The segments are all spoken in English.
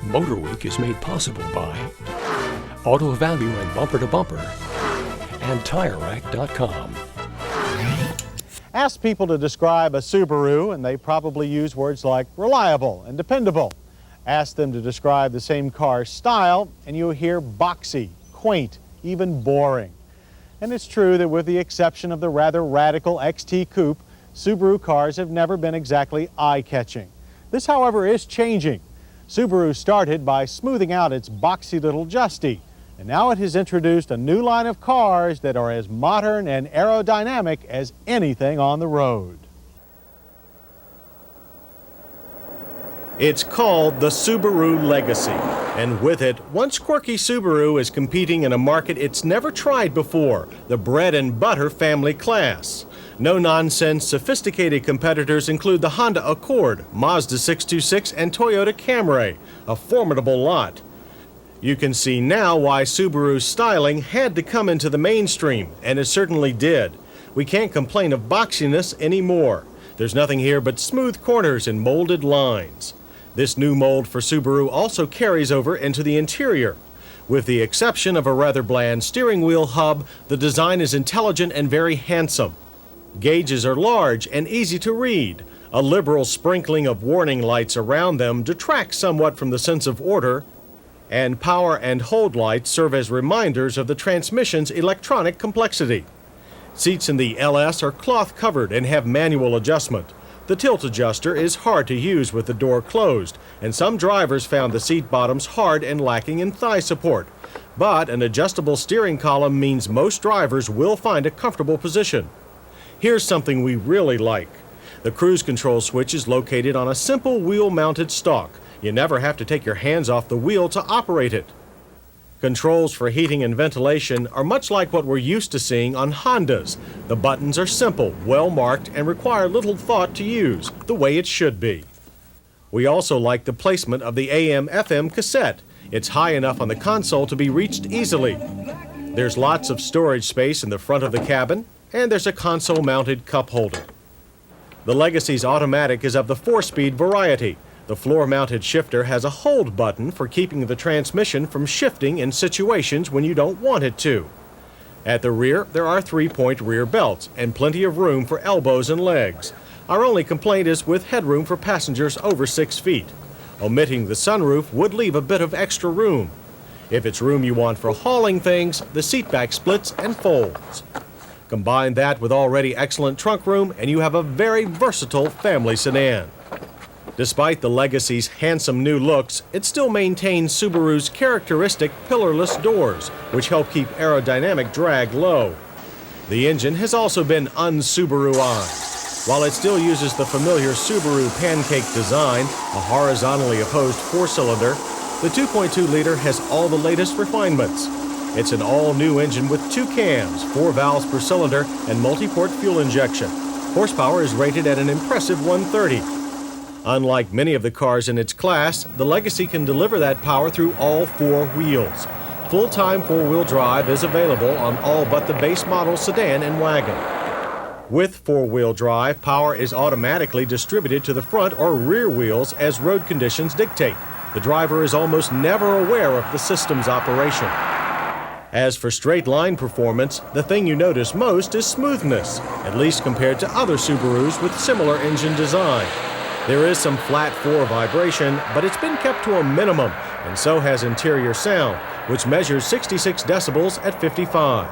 MotorWeek is made possible by Auto Value and Bumper to Bumper and TireRack.com. Ask people to describe a Subaru and they probably use words like reliable and dependable. Ask them to describe the same car's style and you'll hear boxy, quaint, even boring. And it's true that with the exception of the rather radical XT Coupe, Subaru cars have never been exactly eye-catching. This, however, is changing. Subaru started by smoothing out its boxy little Justy, and now it has introduced a new line of cars that are as modern and aerodynamic as anything on the road. It's called the Subaru Legacy, and with it, once quirky Subaru is competing in a market it's never tried before, the bread and butter family class. No-nonsense, sophisticated competitors include the Honda Accord, Mazda 626, and Toyota Camry, a formidable lot. You can see now why Subaru's styling had to come into the mainstream, and it certainly did. We can't complain of boxiness anymore. There's nothing here but smooth corners and molded lines. This new mold for Subaru also carries over into the interior. With the exception of a rather bland steering wheel hub, the design is intelligent and very handsome. Gauges are large and easy to read. A liberal sprinkling of warning lights around them detracts somewhat from the sense of order, and power and hold lights serve as reminders of the transmission's electronic complexity. Seats in the LS are cloth covered and have manual adjustment. The tilt adjuster is hard to use with the door closed, and some drivers found the seat bottoms hard and lacking in thigh support. But an adjustable steering column means most drivers will find a comfortable position. Here's something we really like. The cruise control switch is located on a simple wheel-mounted stalk. You never have to take your hands off the wheel to operate it. Controls for heating and ventilation are much like what we're used to seeing on Hondas. The buttons are simple, well-marked, and require little thought to use, the way it should be. We also like the placement of the AM/FM cassette. It's high enough on the console to be reached easily. There's lots of storage space in the front of the cabin, and there's a console-mounted cup holder. The Legacy's automatic is of the 4-speed variety. The floor-mounted shifter has a hold button for keeping the transmission from shifting in situations when you don't want it to. At the rear, there are 3-point rear belts and plenty of room for elbows and legs. Our only complaint is with headroom for passengers over 6 feet. Omitting the sunroof would leave a bit of extra room. If it's room you want for hauling things, the seat back splits and folds. Combine that with already excellent trunk room and you have a very versatile family sedan. Despite the Legacy's handsome new looks, it still maintains Subaru's characteristic pillarless doors, which help keep aerodynamic drag low. The engine has also been un-Subaruized. While it still uses the familiar Subaru pancake design, a horizontally opposed 4-cylinder, the 2.2-liter has all the latest refinements. It's an all-new engine with 2 cams, 4 valves per cylinder, and multi-port fuel injection. Horsepower is rated at an impressive 130. Unlike many of the cars in its class, the Legacy can deliver that power through all 4 wheels. Full-time 4-wheel drive is available on all but the base model sedan and wagon. With 4-wheel drive, power is automatically distributed to the front or rear wheels as road conditions dictate. The driver is almost never aware of the system's operation. As for straight-line performance, the thing you notice most is smoothness, at least compared to other Subarus with similar engine design. There is some flat 4 vibration, but it's been kept to a minimum, and so has interior sound, which measures 66 decibels at 55.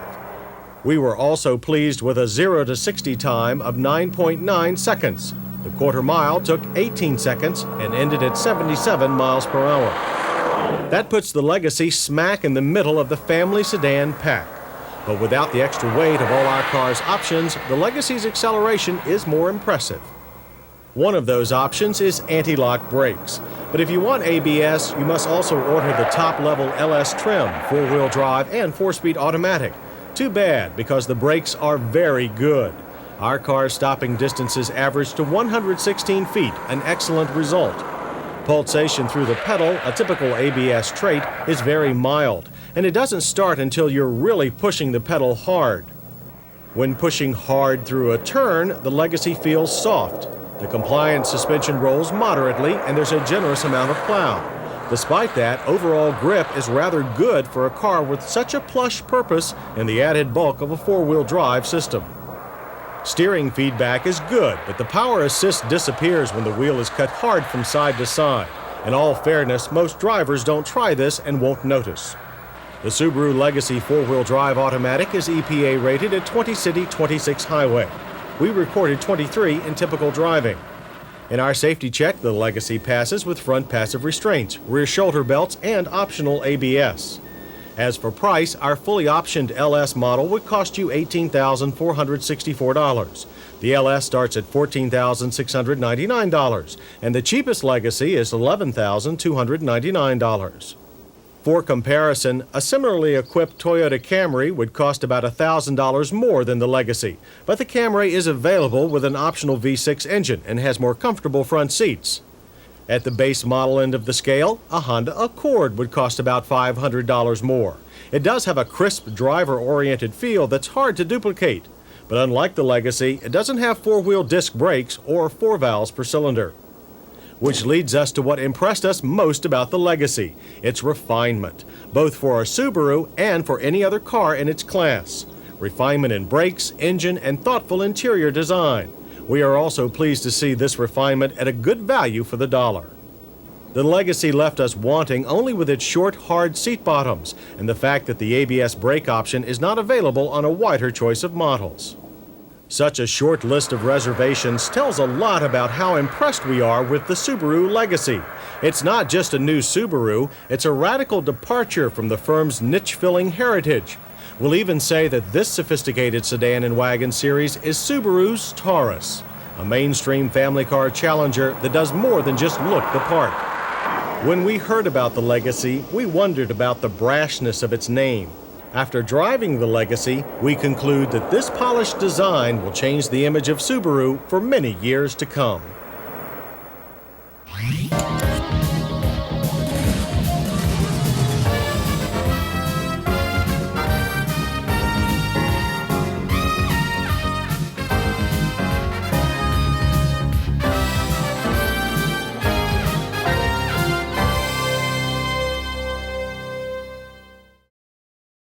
We were also pleased with a 0 to 60 time of 9.9 seconds. The quarter mile took 18 seconds and ended at 77 miles per hour. That puts the Legacy smack in the middle of the family sedan pack. But without the extra weight of all our car's options, the Legacy's acceleration is more impressive. One of those options is anti-lock brakes. But if you want ABS, you must also order the top-level LS trim, 4-wheel drive, and 4-speed automatic. Too bad, because the brakes are very good. Our car's stopping distances average to 116 feet, an excellent result. Pulsation through the pedal, a typical ABS trait, is very mild, and it doesn't start until you're really pushing the pedal hard. When pushing hard through a turn, the Legacy feels soft. The compliant suspension rolls moderately, and there's a generous amount of plow. Despite that, overall grip is rather good for a car with such a plush purpose and the added bulk of a four-wheel drive system. Steering feedback is good, but the power assist disappears when the wheel is cut hard from side to side. In all fairness, most drivers don't try this and won't notice. The Subaru Legacy four-wheel drive automatic is EPA rated at 20 city, 26 highway. We recorded 23 in typical driving. In our safety check, the Legacy passes with front passive restraints, rear shoulder belts, and optional ABS. As for price, our fully optioned LS model would cost you $18,464. The LS starts at $14,699, and the cheapest Legacy is $11,299. For comparison, a similarly equipped Toyota Camry would cost about $1,000 more than the Legacy, but the Camry is available with an optional V6 engine and has more comfortable front seats. At the base model end of the scale, a Honda Accord would cost about $500 more. It does have a crisp, driver-oriented feel that's hard to duplicate, but unlike the Legacy, it doesn't have four-wheel disc brakes or 4 valves per cylinder. Which leads us to what impressed us most about the Legacy, its refinement, both for a Subaru and for any other car in its class. Refinement in brakes, engine, and thoughtful interior design. We are also pleased to see this refinement at a good value for the dollar. The Legacy left us wanting only with its short, hard seat bottoms and the fact that the ABS brake option is not available on a wider choice of models. Such a short list of reservations tells a lot about how impressed we are with the Subaru Legacy. It's not just a new Subaru, it's a radical departure from the firm's niche-filling heritage. We'll even say that this sophisticated sedan and wagon series is Subaru's Taurus, a mainstream family car challenger that does more than just look the part. When we heard about the Legacy, we wondered about the brashness of its name. After driving the Legacy, we conclude that this polished design will change the image of Subaru for many years to come.